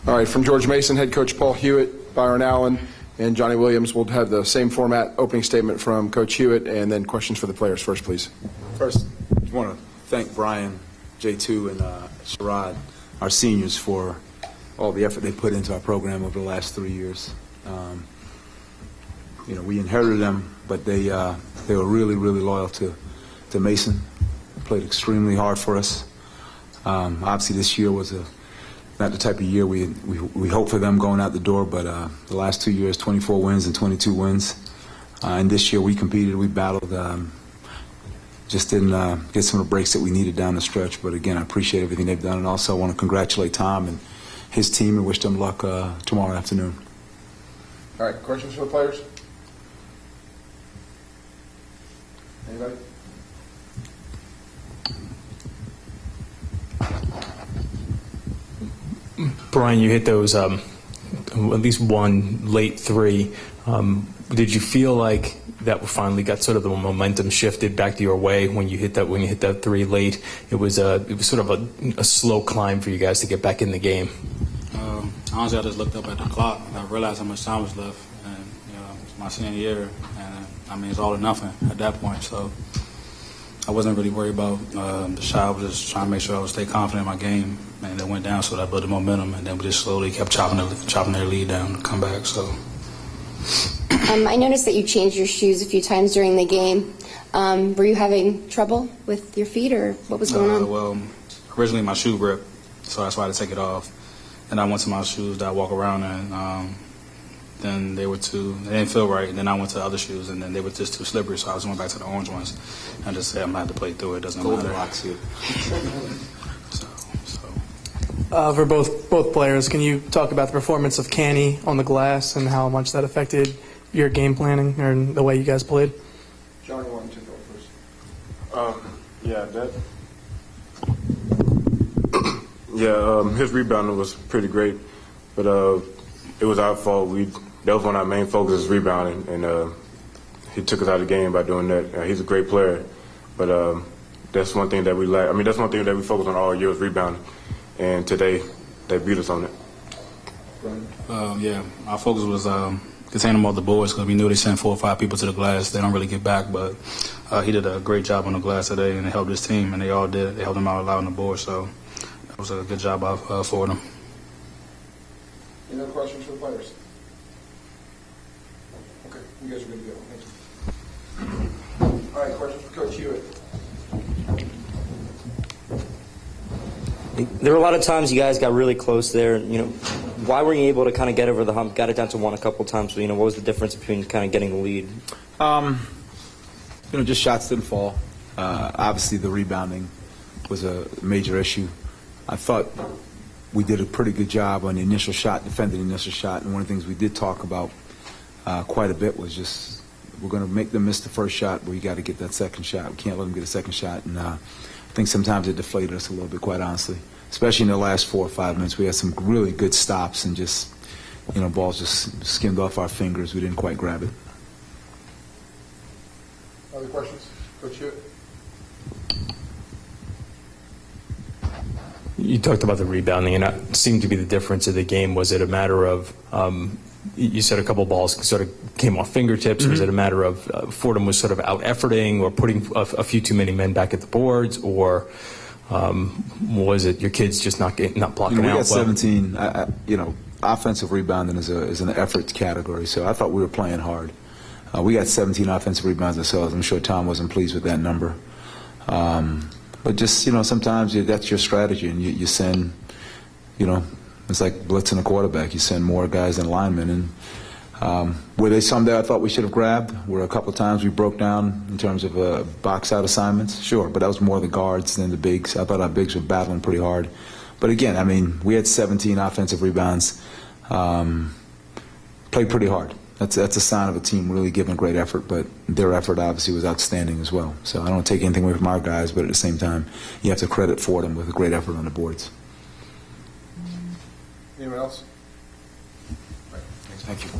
All right, from George Mason, head coach Paul Hewitt, Byron Allen, and Johnny Williams. We'll have the same format, opening statement from Coach Hewitt, and then questions for the players first, please. First, I want to thank Brian, J2, and Sherrod, our seniors, for all the effort they put into our program over the last 3 years. You know, we inherited them, but they were really, really loyal to Mason. Played extremely hard for us. Obviously, this year was not the type of year we hope for them going out the door, but the last 2 years, 24 wins and 22 wins. And this year we competed, we battled, just didn't get some of the breaks that we needed down the stretch. But again, I appreciate everything they've done, and also I want to congratulate Tom and his team and wish them luck tomorrow afternoon. All right, questions for the players? Anybody? Brian, you hit those at least one late three. Did you feel like that finally got sort of the momentum shifted back to your way when you hit that three late? It was sort of a slow climb for you guys to get back in the game. Honestly, I just looked up at the clock and I realized how much time was left, and it's my senior year, and I mean it's all or nothing at that point. So I wasn't really worried about the shot. I was just trying to make sure I would stay confident in my game, and it went down, so that built the momentum, and then we just slowly kept chopping their lead down to come back. So I noticed that you changed your shoes a few times during the game. Were you having trouble with your feet, or what was going on? Well, originally my shoe ripped, so that's why I had to take it off. And I went to my shoes that I walk around in. Then they didn't feel right. And then I went to other shoes, and then they were just too slippery, so I just went back to the orange ones. And I just said I'm going to have to play through it. It doesn't matter. Rocks here. For both players, can you talk about the performance of Canny on the glass and how much that affected your game planning or the way you guys played? Johnny, why don't you go first? His rebounding was pretty great, but it was our fault. That was one of our main focuses, rebounding, and he took us out of the game by doing that. He's a great player, but that's one thing that we lack. I mean, that's one thing that we focused on all year was rebounding, and today they beat us on it. Our focus was containing all the boards because we knew they sent 4 or 5 people to the glass. They don't really get back, but he did a great job on the glass today, and it helped his team, and they all did. They helped him out a lot on the board, so that was a good job by Fordham. Any other questions for the players? Okay, you guys are good to go. Thank you. All right, questions for Coach Hewitt. There were a lot of times you guys got really close there. Why were you able to kind of get over the hump? Got it down to 1 a couple of times. So, what was the difference between kind of getting the lead? Just shots didn't fall. Obviously, the rebounding was a major issue. I thought we did a pretty good job on the initial shot, defending the initial shot. And one of the things we did talk about quite a bit was just we're going to make them miss the first shot, but we got to get that second shot. We can't let them get a second shot. And I think sometimes it deflated us a little bit, quite honestly, especially in the last 4 or 5 minutes. We had some really good stops and just, balls just skimmed off our fingers. We didn't quite grab it. Other questions? Coach Hewitt? You talked about the rebounding, and that seemed to be the difference of the game. Was it a matter of, you said a couple balls sort of came off fingertips, or was it a matter of Fordham was sort of out-efforting or putting a few too many men back at the boards, or was it your kids just not blocking out? We got 17. Offensive rebounding is an effort category, so I thought we were playing hard. We got 17 offensive rebounds ourselves. I'm sure Tom wasn't pleased with that number. But just, sometimes that's your strategy, and you send, it's like blitzing a quarterback. You send more guys than linemen. And were they some that I thought we should have grabbed? Were a couple of times we broke down in terms of box-out assignments? Sure, but that was more the guards than the bigs. I thought our bigs were battling pretty hard. But again, we had 17 offensive rebounds. Played pretty hard. That's a sign of a team really giving great effort, but their effort obviously was outstanding as well. So I don't take anything away from our guys, but at the same time, you have to credit Fordham with a great effort on the boards. Anyone else? Right. Thank you.